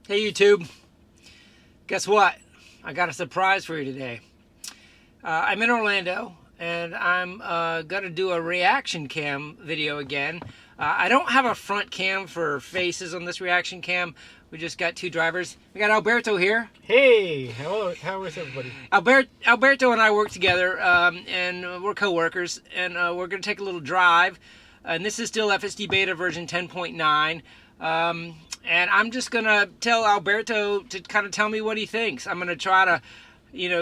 Hey YouTube, guess what? I got a surprise for you today. I'm in Orlando and I'm gonna do a reaction cam video again. I don't have a front cam for faces on this reaction cam. We just got two drivers. We got Alberto here. Hey, how is everybody? Alberto and I work together and we're co-workers, and we're gonna take a little drive. And this is still FSDBeta version 10.9. And I'm just gonna tell Alberto to kind of tell me what he thinks. I'm gonna try to,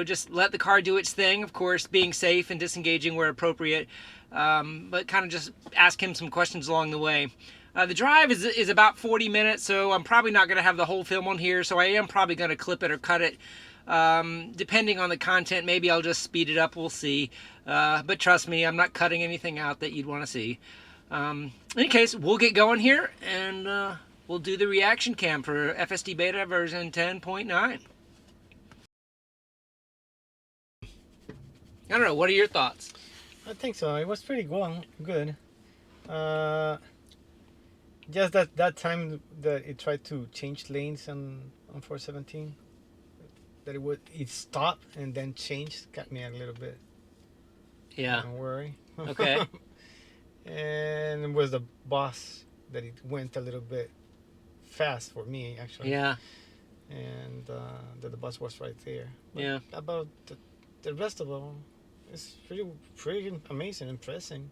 just let the car do its thing, of course, being safe and disengaging where appropriate, but kind of just ask him some questions along the way. The drive is about 40 minutes, so I'm probably not gonna have the whole film on here, so I am probably gonna clip it or cut it. Depending on the content, maybe I'll just speed it up, we'll see. But trust me, I'm not cutting anything out that you'd want to see. In any case, we'll get going here, and we'll do the reaction cam for FSDBeta version 10.9. I don't know, what are your thoughts? I think so. It was pretty good. Just that time that it tried to change lanes on 417, that it stopped and then changed, got me a little bit. Yeah. Don't worry. Okay. And it was the bus that it went a little bit fast for me, actually. Yeah. And the bus was right there. But Yeah. about the rest of them, it's pretty amazing, impressive.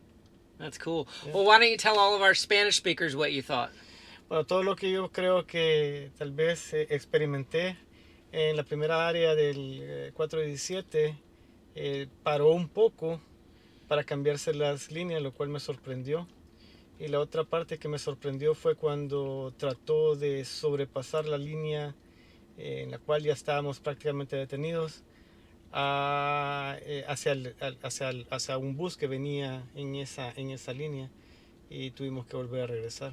That's cool. Yeah. Well, why don't you tell all of our Spanish speakers what you thought? Bueno, todo lo que yo creo que tal vez experimenté en la primera área del 417 paró un poco para cambiarse las líneas, lo cual me sorprendió. Y la otra parte que me sorprendió fue cuando trató de sobrepasar la línea en la cual ya estábamos prácticamente detenidos hacia un bus que venía en esa línea, y tuvimos que volver a regresar.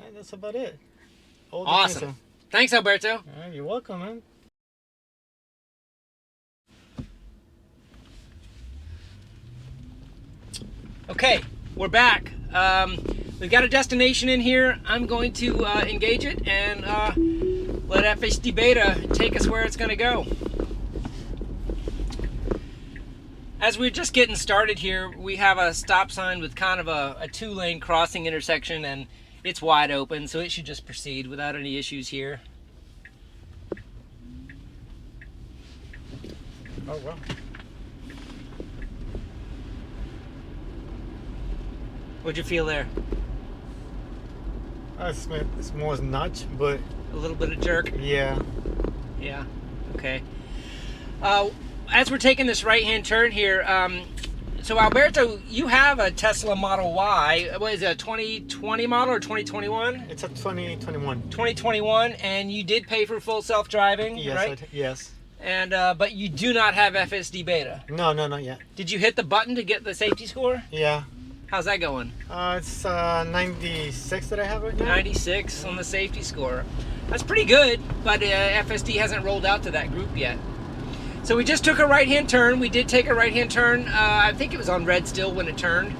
And that's about it. Awesome. Thanks, Alberto. You're welcome, man. Okay, we're back. We've got a destination in here. I'm going to engage it and let FSDBeta take us where it's going to go. As we're just getting started here, we have a stop sign with kind of a two-lane crossing intersection, and it's wide open, so it should just proceed without any issues here. Oh, wow. What'd you feel there? It's more nudge, but A little bit of jerk? yeah. Yeah, okay. As we're taking this right-hand turn here, so Alberto, you have a Tesla Model Y. What is it, a 2020 model or 2021? It's a 2021. 2021, and you did pay for full self-driving, Yes, right? yes. And but you do not have FSDBeta. No, not yet. Did you hit the button to get the safety score? Yeah. How's that going? It's 96 that I have right now. 96 on the safety score. That's pretty good, but FSD hasn't rolled out to that group yet. So we just took a right-hand turn. We did take a right-hand turn. I think it was on red still when it turned.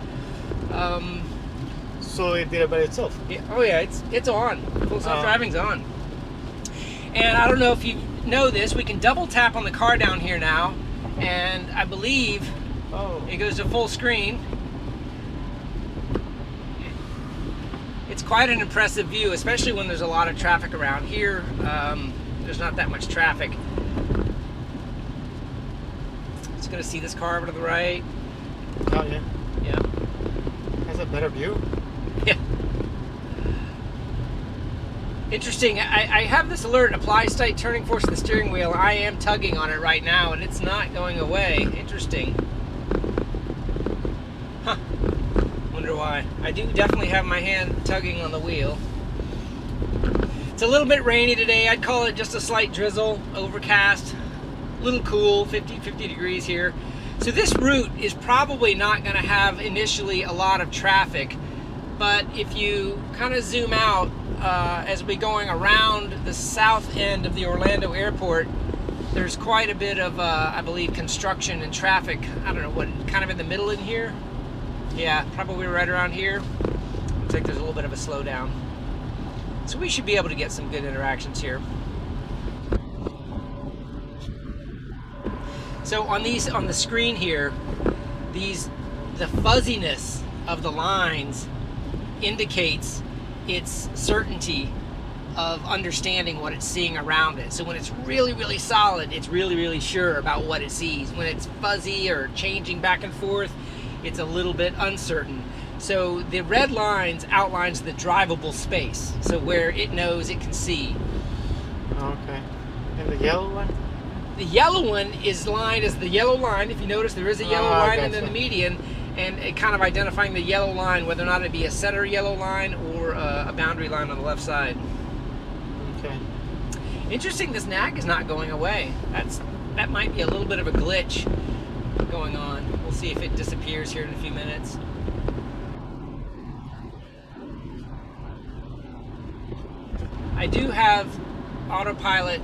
So it did it by itself. Yeah, oh yeah, it's on. Full self-driving's on. And I don't know if you know this, we can double tap on the car down here now, and I believe it goes to full screen. It's quite an impressive view, especially when there's a lot of traffic around here. There's not that much traffic. Just gonna see this car over to the right. Oh, yeah. Yeah. Has a better view. Yeah. Interesting. I have this alert, applies tight turning force to the steering wheel. I am tugging on it right now, and it's not going away. Interesting. Huh. Wonder why. I do definitely have my hand tugging on the wheel. It's a little bit rainy today. I'd call it just a slight drizzle, overcast, a little cool, 50 degrees here. So this route is probably not going to have initially a lot of traffic, but if you kind of zoom out as we're going around the south end of the Orlando airport, there's quite a bit of, I believe, construction and traffic. I don't know, what, kind of in the middle in here? Yeah, probably right around here. Looks like there's a little bit of a slowdown. So we should be able to get some good interactions here. So on the screen here, the fuzziness of the lines indicates its certainty of understanding what it's seeing around it. So when it's really, really solid, it's really, really sure about what it sees. When it's fuzzy or changing back and forth, it's a little bit uncertain. So the red lines outlines the drivable space, so where it knows it can see. Okay. And the yellow one? The yellow one is lined as the yellow line. If you notice, there is a yellow line and then the median, and it kind of identifying the yellow line, whether or not it be a center yellow line or a boundary line on the left side. Okay. Interesting, this nag is not going away. That might be a little bit of a glitch going on. We'll see if it disappears here in a few minutes. I do have autopilot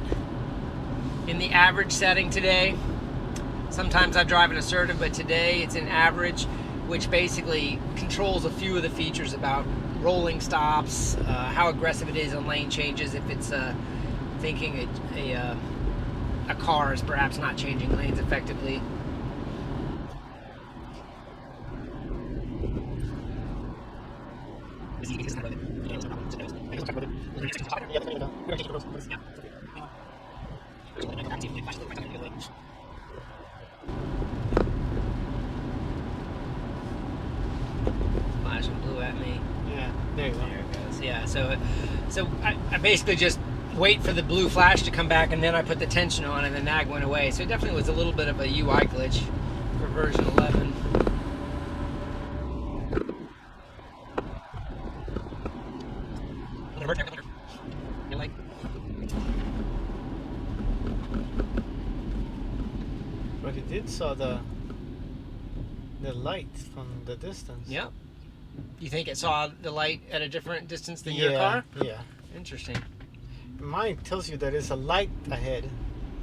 in the average setting today. Sometimes I drive in assertive, but today it's in average, which basically controls a few of the features about rolling stops, how aggressive it is on lane changes, if it's thinking a car is perhaps not changing lanes effectively. Flashing blue at me. Yeah, there you go. There it goes. Yeah, so I basically just wait for the blue flash to come back, and then I put the tension on, and the nag went away. So it definitely was a little bit of a UI glitch for version 11. But he did saw the light from the distance. Yep. You think it saw the light at a different distance than your car? Yeah. Interesting. Mine tells you that it's a light ahead,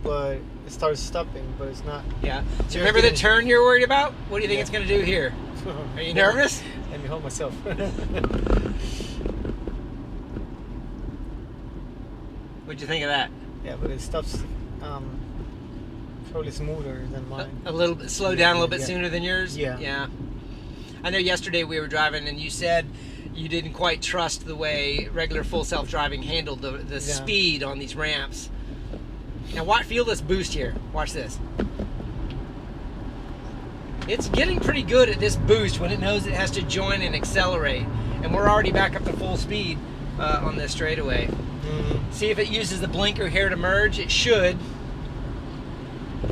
but it starts stopping, but it's not. Yeah. So remember the turn you're worried about? What do you think it's going to do here? Are you nervous? Let me hold myself. What'd you think of that? Yeah, but it stops probably smoother than mine. A little bit, slow down a little bit sooner than yours? Yeah. Yeah. I know yesterday we were driving and you said you didn't quite trust the way regular full self-driving handled the speed on these ramps. Now feel this boost here. Watch this. It's getting pretty good at this boost when it knows it has to join and accelerate. And we're already back up to full speed on this straightaway. Mm-hmm. See if it uses the blinker here to merge. It should.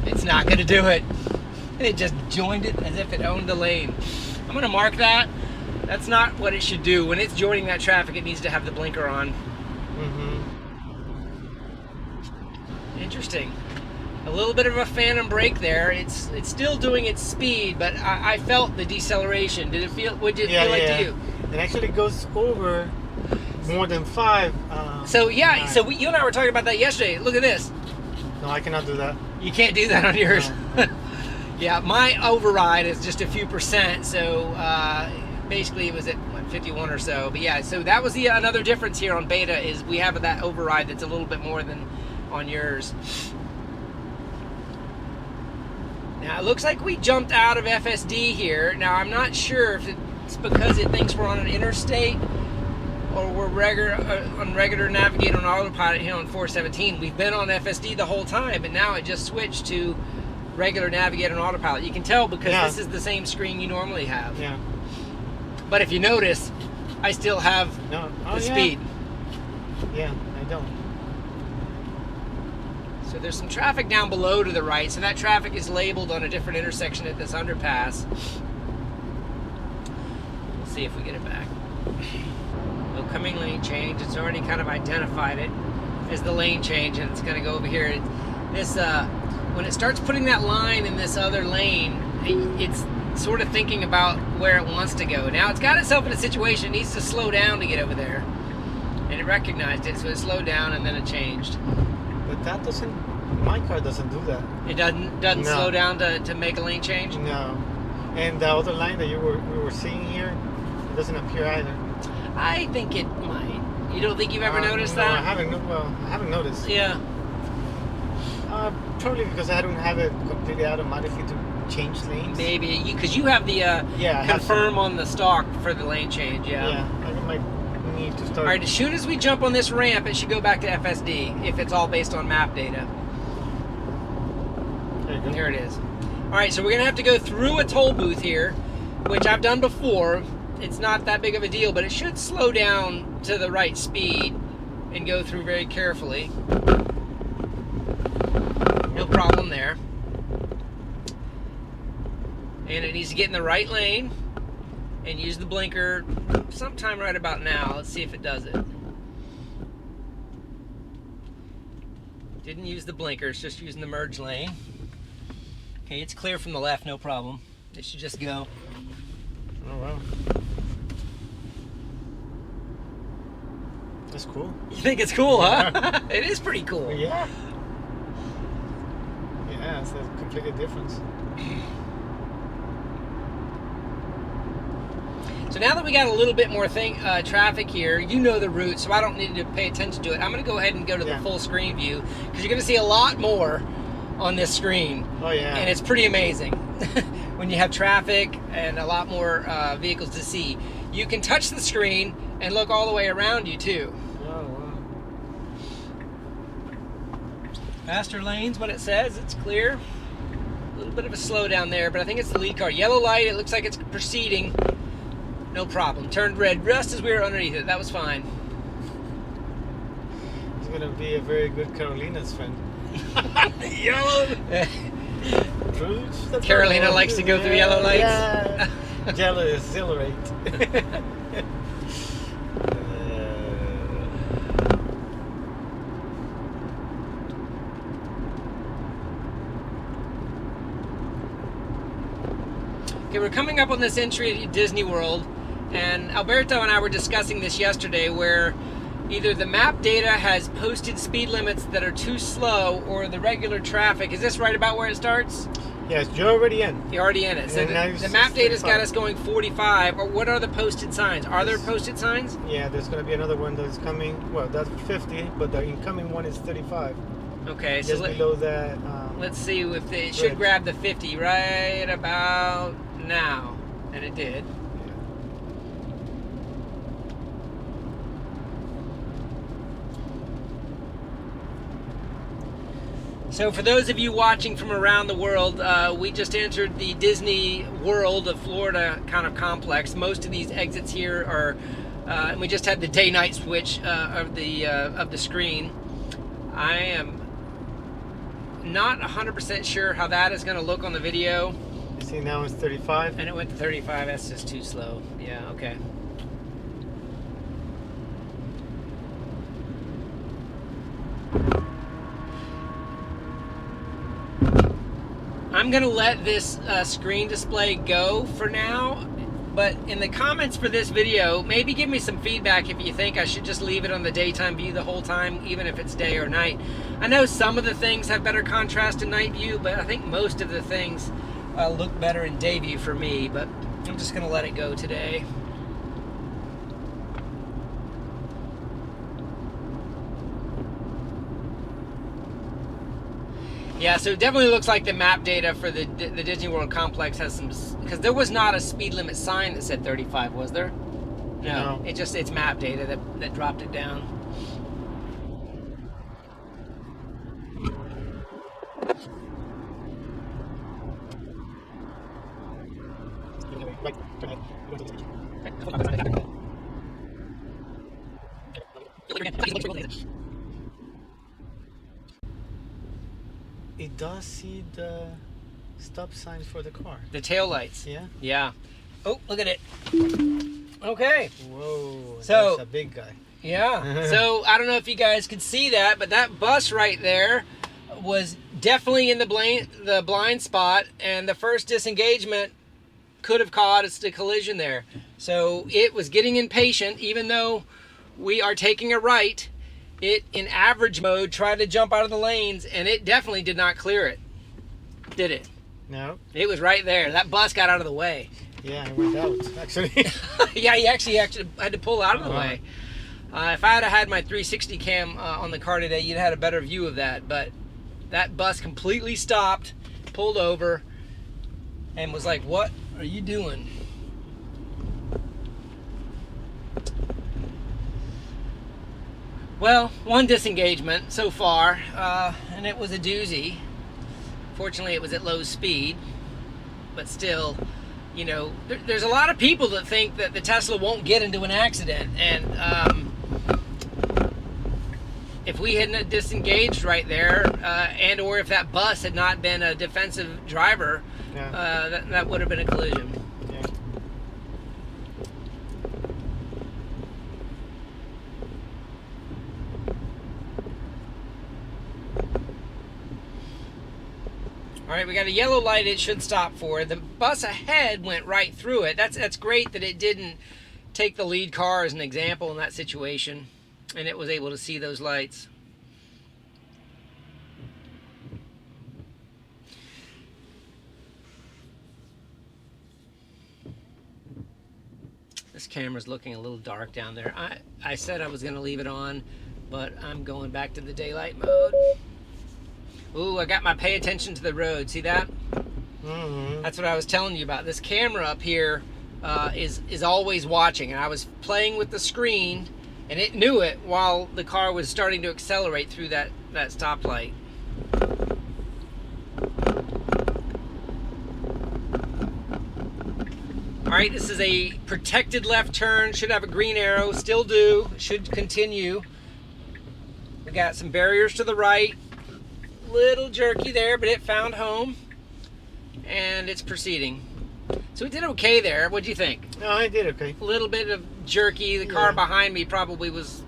It's not going to do it. It just joined it as if it owned the lane. I'm going to mark that. That's not what it should do. When it's joining that traffic, it needs to have the blinker on. Mm-hmm. Interesting. A little bit of a phantom brake there. It's still doing its speed, but I felt the deceleration. Did it feel? What did it feel like to you? It actually goes over more than 5. So you and I were talking about that yesterday. Look at this. No, I cannot do that. You can't do that on yours. No. Yeah, my override is just a few percent, so basically it was at 51 or so. But yeah, so that was another difference here on beta is we have that override that's a little bit more than on yours. Now it looks like we jumped out of FSD here. Now I'm not sure if it's because it thinks we're on an interstate or we're on regular navigate on autopilot here on 417. We've been on FSD the whole time, but now it just switched to regular navigate on autopilot. You can tell because this is the same screen you normally have. Yeah. But if you notice, I still have the speed. Yeah, I don't. So there's some traffic down below to the right. So that traffic is labeled on a different intersection at this underpass. We'll see if we get it back. No coming lane change. It's already kind of identified it as the lane change, and it's going to go over here. When it starts putting that line in this other lane, it's sort of thinking about where it wants to go. Now it's got itself in a situation, it needs to slow down to get over there. And it recognized it, so it slowed down and then it changed. But that my car doesn't do that. It doesn't slow down to make a lane change? No. And the other line that we were seeing here, it doesn't appear either. I think it might. You don't think you've ever noticed no, that? I haven't noticed. Yeah. Probably because I don't have it completely automatically to change lanes. Maybe because you have the confirm on the stalk for the lane change. Yeah, I might need to start. All right, as soon as we jump on this ramp, it should go back to FSD if it's all based on map data. There you go. Here it is. All right, so we're gonna have to go through a toll booth here, which I've done before. It's not that big of a deal, but it should slow down to the right speed and go through very carefully. No problem there. And it needs to get in the right lane and use the blinker sometime right about now. Let's see if it does it. Didn't use the blinker, it's just using the merge lane. Okay, it's clear from the left, no problem. It should just go. Oh wow. That's cool. You think it's cool, huh? It is pretty cool. Yeah. Yeah, it's a completely difference. So now that we got a little bit more traffic here, you know the route, so I don't need to pay attention to it. I'm going to go ahead and go to the full screen view because you're going to see a lot more on this screen. Oh yeah. And it's pretty amazing when you have traffic and a lot more vehicles to see. You can touch the screen and look all the way around you too. Oh wow. Faster lanes, what it says, it's clear. A little bit of a slowdown there, but I think it's the lead car. Yellow light, it looks like it's proceeding. No problem. Turned red just as we were underneath it. That was fine. He's gonna be a very good Carolina's friend. Yellow. Fruits. Carolina likes to go through yellow lights. Yeah. Yellow is exhilarate. Okay, we're coming up on this entry at Disney World, and Alberto and I were discussing this yesterday, where either the map data has posted speed limits that are too slow or the regular traffic. Is this right about where it starts? Yes, you're already in. You're already in it. So the map data's got us going 45. Or what are the posted signs? Are there posted signs? Yeah, there's going to be another one that's coming. Well, that's 50, but the incoming one is 35. Okay, Just so below that. let's see if it should grab the 50 right about now. And it did. So for those of you watching from around the world, we just entered the Disney World of Florida kind of complex. Most of these exits here are, and we just had the day-night switch of the screen. I am not 100% sure how that is going to look on the video. You see now it's 35. And it went to 35. That's just too slow. Yeah, okay. I'm gonna let this screen display go for now, but in the comments for this video, maybe give me some feedback if you think I should just leave it on the daytime view the whole time, even if it's day or night. I know some of the things have better contrast in night view, but I think most of the things look better in day view for me, but I'm just gonna let it go today. Yeah, so it definitely looks like the map data for the Disney World complex has some, because there was not a speed limit sign that said 35, was there? No. It's map data that dropped it down. It does see the stop signs for the car. The tail lights. Yeah? Yeah. Oh, look at it. Okay. Whoa, So, that's a big guy. Yeah. So, I don't know if you guys could see that, but that bus right there was definitely in the blind spot, and the first disengagement could have caused a collision there. So, it was getting impatient, even though we are taking a right. It, in average mode, tried to jump out of the lanes, and it definitely did not clear it. Did it? No. It was right there. That bus got out of the way. Yeah, I went out, actually. Yeah, he actually had to pull out of the way. If I had had my 360 cam on the car today, you'd have had a better view of that. But that bus completely stopped, pulled over, and was like, "What are you doing?" Well, one disengagement so far, and it was a doozy. Fortunately, it was at low speed, but still, you know, there's a lot of people that think that the Tesla won't get into an accident, and if we hadn't disengaged right there, and or if that bus had not been a defensive driver, Yeah. that would have been a collision. Yeah. All right, we got a yellow light it should stop for. The bus ahead went right through it. That's great that it didn't take the lead car as an example in that situation, and it was able to see those lights. This camera's looking a little dark down there. I said I was going to leave it on, but I'm going back to the daylight mode. Ooh, I got my pay attention to the road. See that? Mm-hmm. That's what I was telling you about. This camera up here is always watching, and I was playing with the screen, and it knew it while the car was starting to accelerate through that stoplight. All right, this is a protected left turn. Should have a green arrow. Still do. Should continue. We got some barriers to the right. Little jerky there, but it found home, and it's proceeding. So it did okay there. What'd you think? No, I did okay. A little bit of jerky. The car behind me probably was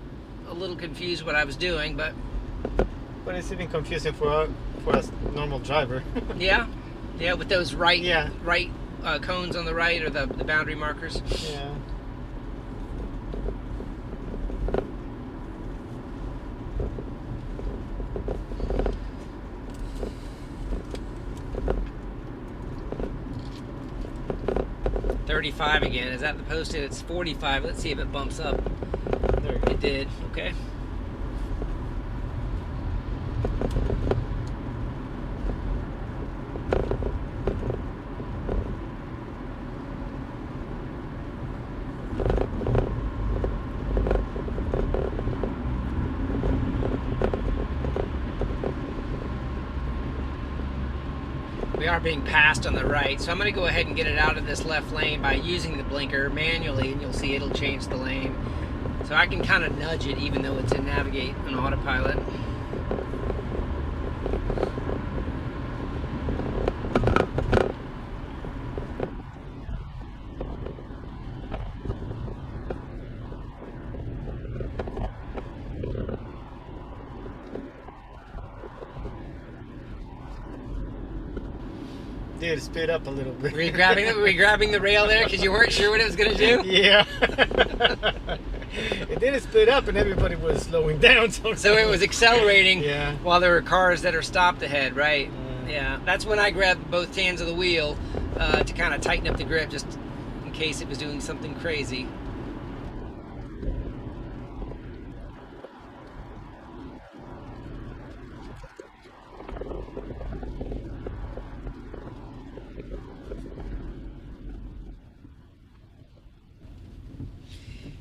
a little confused what I was doing, but it's even confusing for a normal driver. yeah, with those right Yeah. cones on the right, or the boundary markers. Yeah. $35 again. Is that the posted? It's 45. Let's see if it bumps up. There we go. It did. Okay. We are being passed on the right, so I'm going to go ahead and get it out of this left lane by using the blinker manually, and you'll see it'll change the lane. So I can kind of nudge it even though it's in Navigate on autopilot. Did speed up a little bit. Were you grabbing the rail there because you weren't sure what it was going to do? Yeah. It did speed up, and everybody was slowing down. So it was accelerating Yeah. while there were cars that are stopped ahead, right? Yeah. That's when I grabbed both hands of the wheel to kind of tighten up the grip, just in case it was doing something crazy.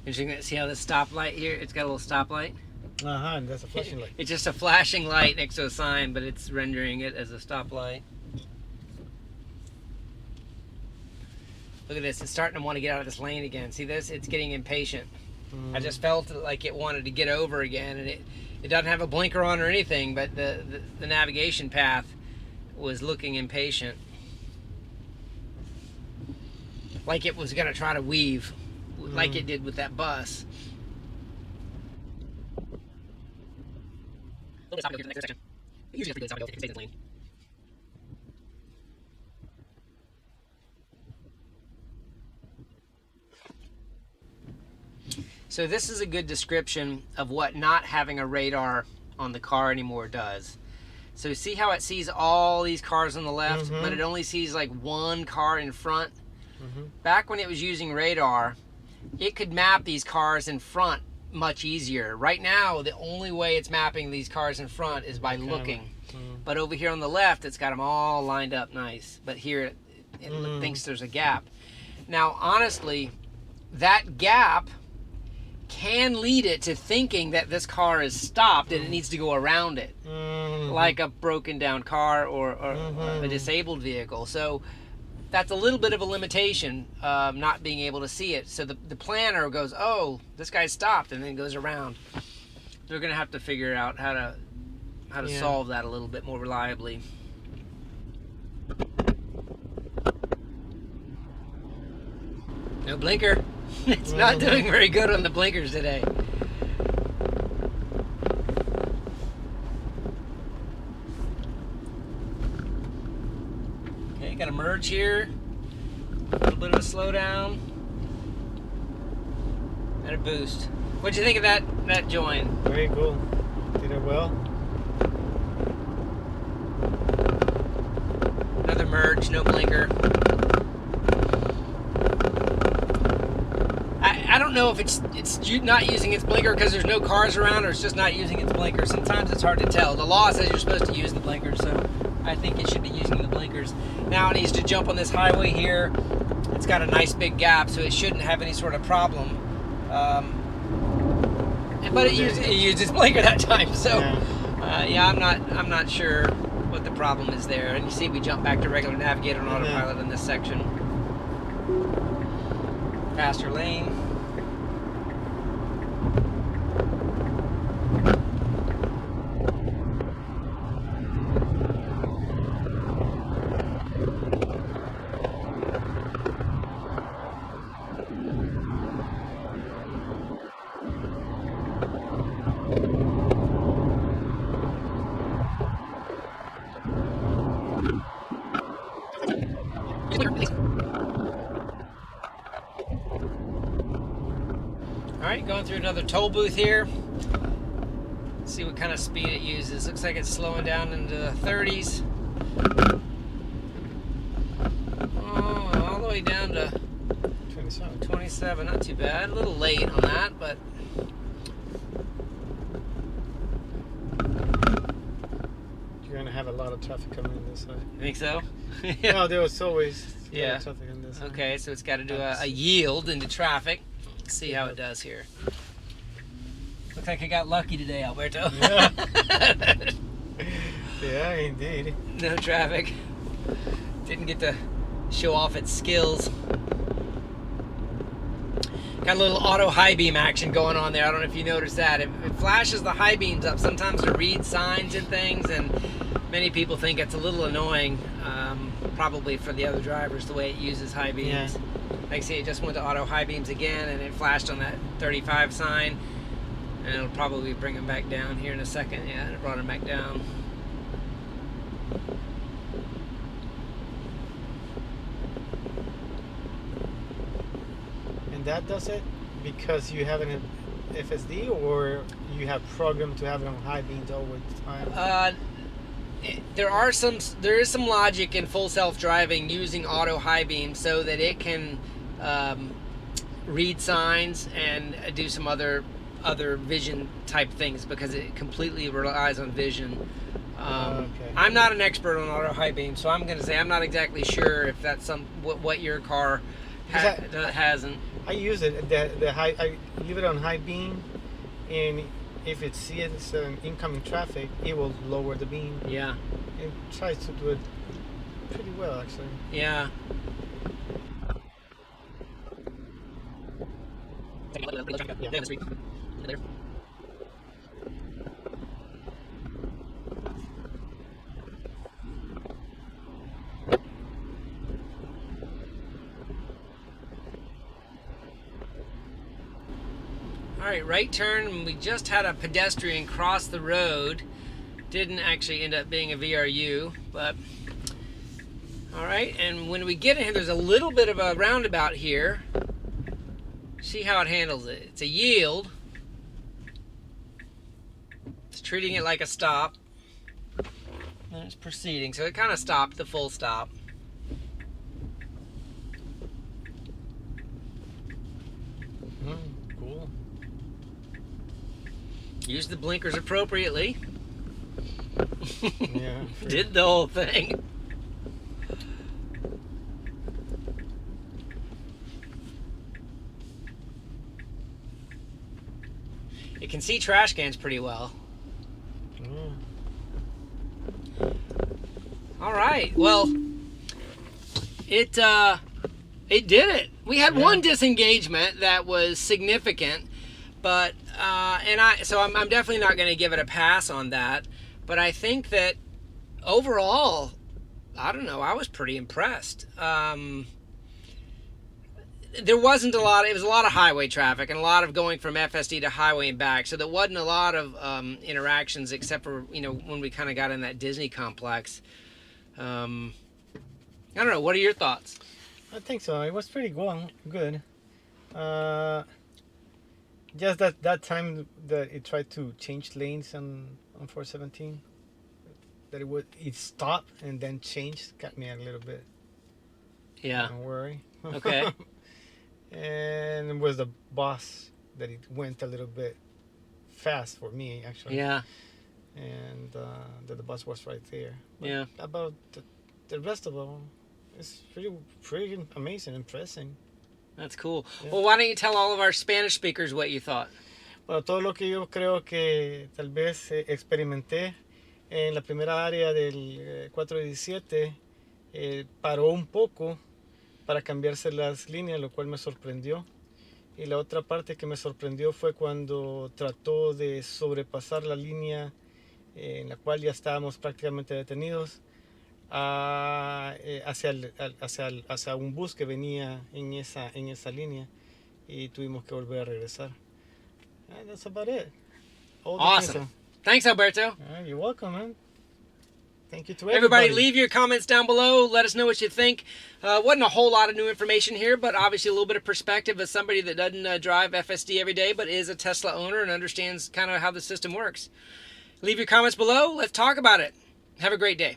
Interesting. See how this stoplight here? It's got a little stoplight. And that's a flashing light. It's just a flashing light next to a sign, but it's rendering it as a stoplight. Look at this. It's starting to want to get out of this lane again. See this? It's getting impatient. I just felt like it wanted to get over again, and it doesn't have a blinker on or anything, but the navigation path was looking impatient. Like it was going to try to weave. Like it did with that bus. So this is a good description of what not having a radar on the car anymore does. So see how it sees all these cars on the left, but it only sees like one car in front? Back when it was using radar, it could map these cars in front much easier. Right now, the only way it's mapping these cars in front is by looking. But over here on the left, it's got them all lined up nice. But here, it thinks there's a gap. Now, honestly, that gap can lead it to thinking that this car is stopped and it needs to go around it, like a broken down car or a disabled vehicle. So that's a little bit of a limitation, not being able to see it. So the planner goes, oh, this guy's stopped, and then goes around. They're gonna have to figure out how to solve that a little bit more reliably. No blinker. It's not doing very good on the blinkers today. Okay, got a merge here. A little bit of a slowdown. And a boost. What'd you think of that join? Very cool. Did it well. Another merge, no blinker. I don't know if it's not using its blinker because there's no cars around, or it's just not using its blinker. Sometimes it's hard to tell. The law says you're supposed to use the blinkers, so I think it should be using the blinkers. Now it needs to jump on this highway here. It's got a nice big gap, so it shouldn't have any sort of problem. But it used its blinker that time, so yeah, I'm not sure what the problem is there. And you see, we jump back to regular navigator and autopilot in this section. Faster lane. Alright, going through another toll booth here. Let's see what kind of speed it uses. Looks like it's slowing down into the 30s. Oh, all the way down to 27. Not too bad. A little late on that, but you're going to have a lot of traffic coming in this side. You think so? No, there was always traffic on this side. Okay, so it's got to do a yield into traffic. Let's see how it does here. Looks like I got lucky today, Alberto. Yeah, yeah, indeed. No traffic. Didn't get to show off its skills. Got a little auto high beam action going on there. I don't know if you noticed that. It flashes the high beams up sometimes to read signs and things, and many people think it's a little annoying, probably for the other drivers, the way it uses high beams. Yeah. Like, see, it just went to auto high beams again, and it flashed on that 35 sign, and it'll probably bring them back down here in a second. Yeah, it brought them back down. And that does it because you have an FSD, or you have programmed to have it on high beams all the time? There is some logic in full self-driving using auto high beam so that it can read signs and do some other vision type things, because it completely relies on vision. Okay. I'm not an expert on auto high beam, so I'm going to say I'm not exactly sure if that's what your car hasn't. I use it. I leave it on high beam, and if it sees incoming traffic, it will lower the beam. Yeah. It tries to do it pretty well, actually. Yeah. Alright, right turn. We just had a pedestrian cross the road. Didn't actually end up being a VRU, but alright, and when we get in here, there's a little bit of a roundabout here. See how it handles it. It's a yield. It's treating it like a stop. And it's proceeding, so it kind of stopped the full stop. Cool. Use the blinkers appropriately. Yeah. Did the whole thing. It can see trash cans pretty well. Yeah. All right. Well, it did it. We had one disengagement that was significant, but I'm definitely not going to give it a pass on that. But I think that overall, I don't know, I was pretty impressed. There wasn't a lot. It was a lot of highway traffic and a lot of going from FSD to highway and back. So there wasn't a lot of interactions, except for when we kind of got in that Disney complex. I don't know. What are your thoughts? I think so. It was pretty good. Just that time that it tried to change lanes on 417, that it stopped and then changed, got me a little bit. Yeah. Don't worry. Okay. And it was the bus that it went a little bit fast for me, actually. Yeah. And the bus was right there. But Yeah. about the rest of them, it's pretty amazing, impressive. That's cool. Yeah. Well, why don't you tell all of our Spanish speakers what you thought? Bueno, todo lo que yo creo que tal vez experimenté en la primera área del 417 paró un poco para cambiarse las líneas, lo cual me sorprendió. Y la otra parte que me sorprendió fue cuando trató de sobrepasar la línea en la cual ya estábamos prácticamente detenidos hacia un bus que venía en esa línea, y tuvimos que volver a regresar. And that's about it. Awesome. Thanks, Alberto. You're welcome, man. Thank you to Everybody, leave your comments down below. Let us know what you think. Wasn't a whole lot of new information here, but obviously a little bit of perspective as somebody that doesn't drive FSD every day, but is a Tesla owner and understands kind of how the system works. Leave your comments below. Let's talk about it. Have a great day.